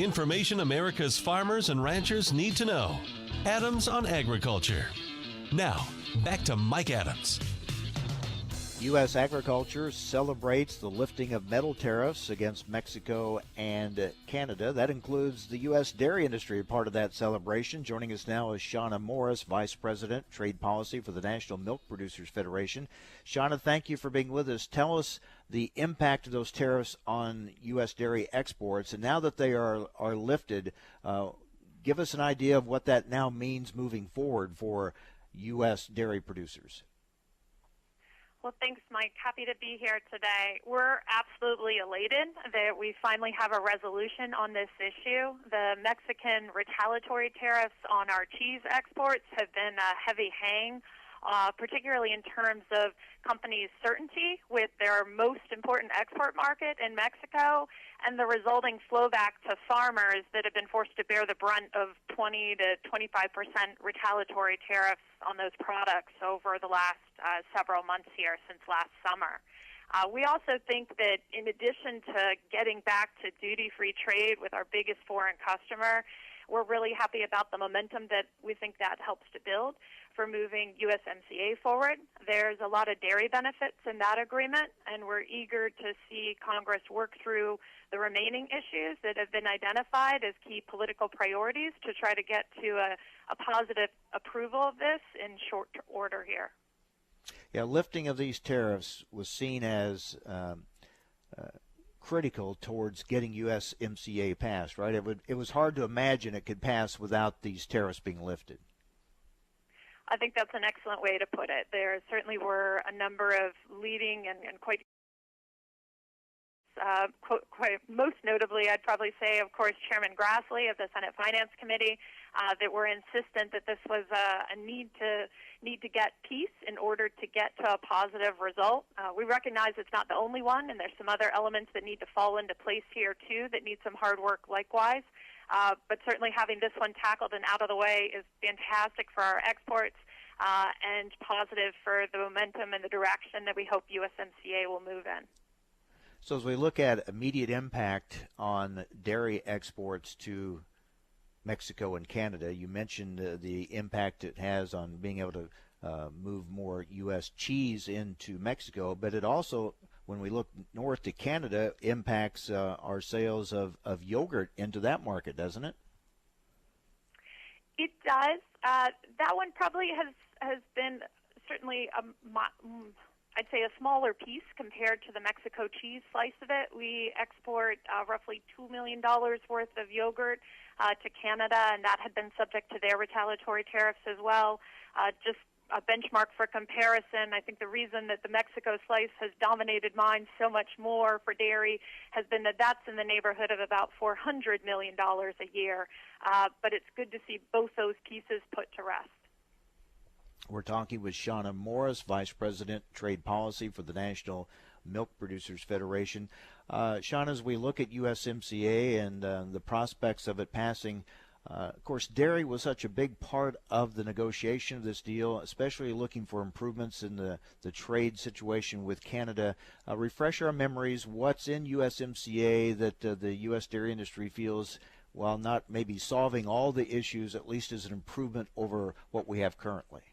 Information America's farmers and ranchers need to know. Adams on Agriculture. Now, back to Mike Adams. U.S. agriculture celebrates the lifting of metal tariffs against Mexico and Canada. That includes the U.S. dairy industry, part of that celebration. Joining us now is Shawna Morris, Vice President, Trade Policy for the National Milk Producers Federation. Shawna, thank you for being with us. Tell us the impact of those tariffs on U.S. dairy exports. And now that they are lifted, give us an idea of what that now means moving forward for U.S. dairy producers. Well, thanks, Mike. Happy to be here today. We're absolutely elated that we finally have a resolution on this issue. The Mexican retaliatory tariffs on our cheese exports have been a heavy hang, particularly in terms of companies' certainty with their most important export market in Mexico and the resulting flow back to farmers that have been forced to bear the brunt of 20 to 25% retaliatory tariffs on those products over the last several months here since last summer. We also think that in addition to getting back to duty-free trade with our biggest foreign customer, we're really happy about the momentum that we think that helps to build for moving USMCA forward. There's a lot of dairy benefits in that agreement, and we're eager to see Congress work through the remaining issues that have been identified as key political priorities to try to get to a positive approval of this in short order here. Yeah, lifting of these tariffs was seen as critical towards getting USMCA passed, right? It was hard to imagine it could pass without these tariffs being lifted. I think that's an excellent way to put it. There certainly were a number of leading and quite most notably, I'd probably say, of course, Chairman Grassley of the Senate Finance Committee, that were insistent that this was a need to get peace in order to get to a positive result. We recognize it's not the only one, and there's some other elements that need to fall into place here, too, that need some hard work likewise. But certainly having this one tackled and out of the way is fantastic for our exports and positive for the momentum and the direction that we hope USMCA will move in. So as we look at immediate impact on dairy exports to Mexico and Canada, you mentioned the impact it has on being able to move more U.S. cheese into Mexico, but it also, when we look north to Canada, impacts our sales of yogurt into that market, doesn't it? It does. That one probably has been certainly I'd say a smaller piece compared to the Mexico cheese slice of it. We export roughly $2 million worth of yogurt to Canada, and that had been subject to their retaliatory tariffs as well. Just a benchmark for comparison, I think the reason that the Mexico slice has dominated mine so much more for dairy has been that that's in the neighborhood of about $400 million a year. But it's good to see both those pieces put to rest. We're talking with Shawna Morris, Vice President, Trade Policy for the National Milk Producers Federation. Shawna, as we look at USMCA and the prospects of it passing, of course, dairy was such a big part of the negotiation of this deal, especially looking for improvements in the trade situation with Canada. Refresh our memories, what's in USMCA that the U.S. dairy industry feels, while not maybe solving all the issues, at least as an improvement over what we have currently?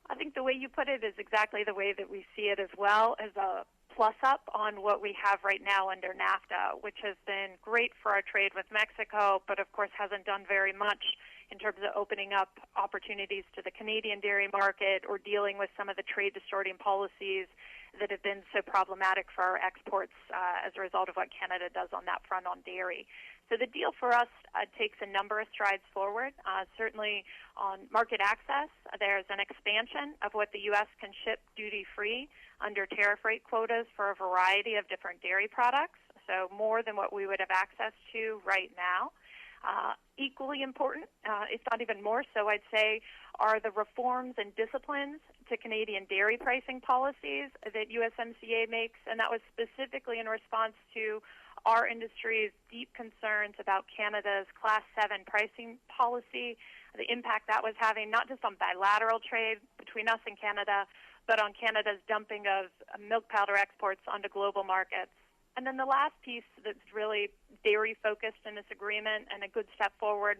I think the way you put it is exactly the way that we see it as well, as a plus-up on what we have right now under NAFTA, which has been great for our trade with Mexico, but of course hasn't done very much in terms of opening up opportunities to the Canadian dairy market or dealing with some of the trade-distorting policies that have been so problematic for our exports as a result of what Canada does on that front on dairy. So the deal for us takes a number of strides forward. Certainly on market access, there's an expansion of what the U.S. can ship duty-free under tariff rate quotas for a variety of different dairy products, so more than what we would have access to right now. Equally important, if not even more so, I'd say, are the reforms and disciplines to Canadian dairy pricing policies that USMCA makes, and that was specifically in response to our industry's deep concerns about Canada's Class 7 pricing policy, the impact that was having not just on bilateral trade between us and Canada, but on Canada's dumping of milk powder exports onto global markets. And then the last piece that's really dairy-focused in this agreement and a good step forward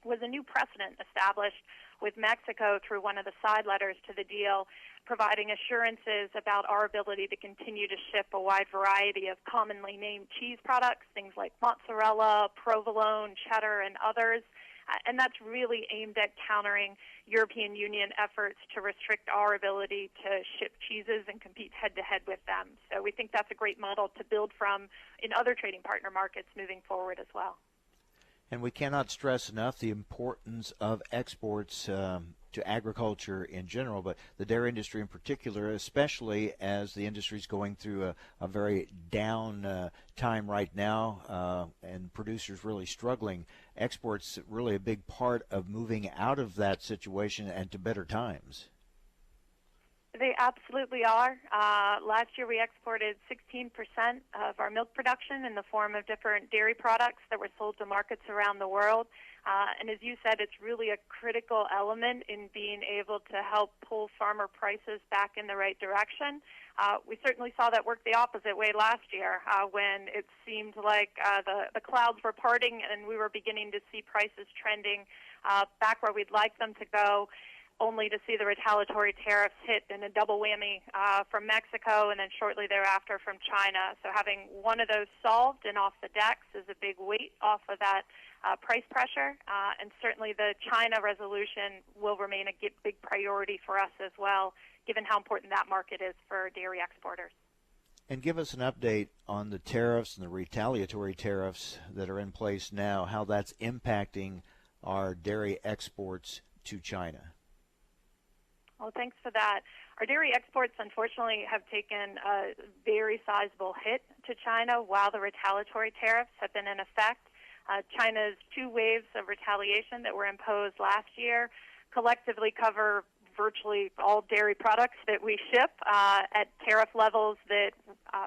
was a new precedent established with Mexico through one of the side letters to the deal, providing assurances about our ability to continue to ship a wide variety of commonly named cheese products, things like mozzarella, provolone, cheddar, and others. And that's really aimed at countering European Union efforts to restrict our ability to ship cheeses and compete head-to-head with them. So we think that's a great model to build from in other trading partner markets moving forward as well. And we cannot stress enough the importance of exports to agriculture in general, but the dairy industry in particular, especially as the industry is going through a very down time right now and producers really struggling. Exports really a big part of moving out of that situation and to better times. They absolutely are. Last year we exported 16% of our milk production in the form of different dairy products that were sold to markets around the world. And as you said, it's really a critical element in being able to help pull farmer prices back in the right direction. We certainly saw that work the opposite way last year when it seemed like the clouds were parting and we were beginning to see prices trending back where we'd like them to go, only to see the retaliatory tariffs hit in a double whammy from Mexico and then shortly thereafter from China. So having one of those solved and off the decks is a big weight off of that price pressure. And certainly the China resolution will remain a big priority for us as well, given how important that market is for dairy exporters. And give us an update on the tariffs and the retaliatory tariffs that are in place now, how that's impacting our dairy exports to China. Well, thanks for that. Our dairy exports, unfortunately, have taken a very sizable hit to China while the retaliatory tariffs have been in effect. China's two waves of retaliation that were imposed last year collectively cover virtually all dairy products that we ship at tariff levels that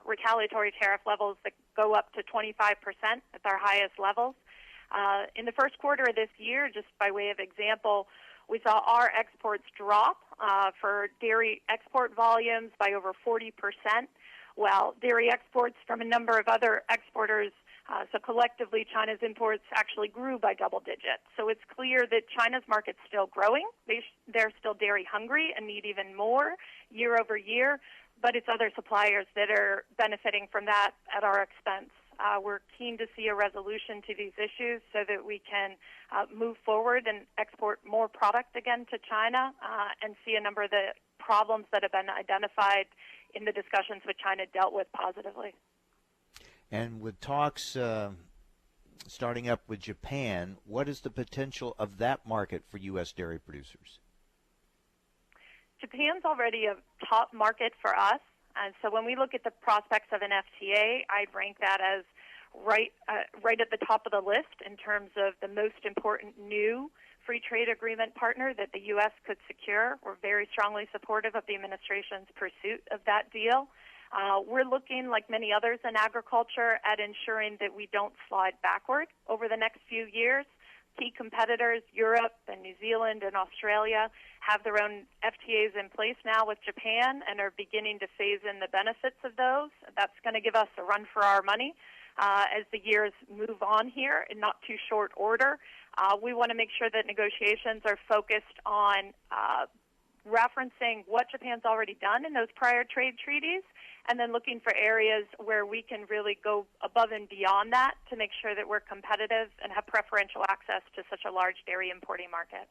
retaliatory tariff levels that go up to 25% at their highest levels. In the first quarter of this year, just by way of example, we saw our exports drop for dairy export volumes by over 40%, while dairy exports from a number of other exporters, so collectively China's imports actually grew by double digits. So it's clear that China's market's still growing. They're still dairy hungry and need even more year over year, but it's other suppliers that are benefiting from that at our expense. We're keen to see a resolution to these issues so that we can move forward and export more product again to China and see a number of the problems that have been identified in the discussions with China dealt with positively. And with talks starting up with Japan, what is the potential of that market for U.S. dairy producers? Japan's already a top market for us. And so when we look at the prospects of an FTA, I'd rank that as right at the top of the list in terms of the most important new free trade agreement partner that the U.S. could secure. We're very strongly supportive of the administration's pursuit of that deal. We're looking, like many others in agriculture, at ensuring that we don't slide backward over the next few years. Key competitors, Europe and New Zealand and Australia, have their own FTAs in place now with Japan and are beginning to phase in the benefits of those. That's going to give us a run for our money as the years move on here in not too short order. We want to make sure that negotiations are focused on referencing what Japan's already done in those prior trade treaties, and then looking for areas where we can really go above and beyond that to make sure that we're competitive and have preferential access to such a large dairy importing market.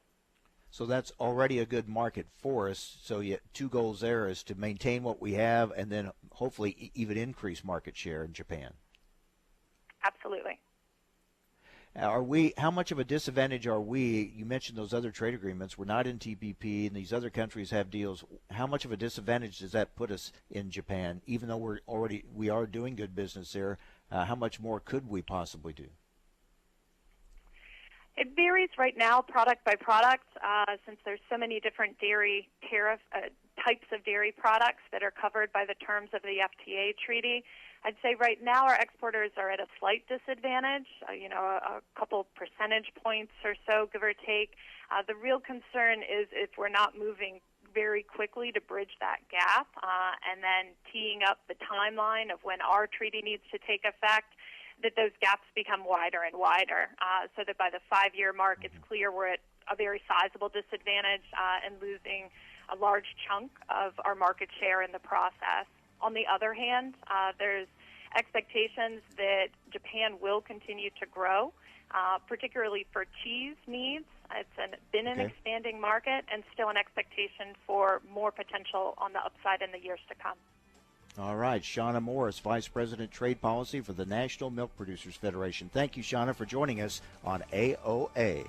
So that's already a good market for us. So two goals there is to maintain what we have and then hopefully even increase market share in Japan. Absolutely. How much of a disadvantage are we? You mentioned those other trade agreements. We're not in TPP, and these other countries have deals. How much of a disadvantage does that put us in Japan, even though we are doing good business there? How much more could we possibly do? It varies right now, product by product, since there's so many different dairy tariff types of dairy products that are covered by the terms of the FTA treaty. I'd say right now our exporters are at a slight disadvantage, a couple percentage points or so, give or take. The real concern is if we're not moving very quickly to bridge that gap, and then teeing up the timeline of when our treaty needs to take effect, that those gaps become wider and wider, so that by the 5-year mark, it's clear we're at a very sizable disadvantage and losing a large chunk of our market share in the process. On the other hand, there's expectations that Japan will continue to grow, particularly for cheese needs. It's been an expanding market and still an expectation for more potential on the upside in the years to come. All right, Shawna Morris, Vice President Trade Policy for the National Milk Producers Federation. Thank you, Shawna, for joining us on AOA.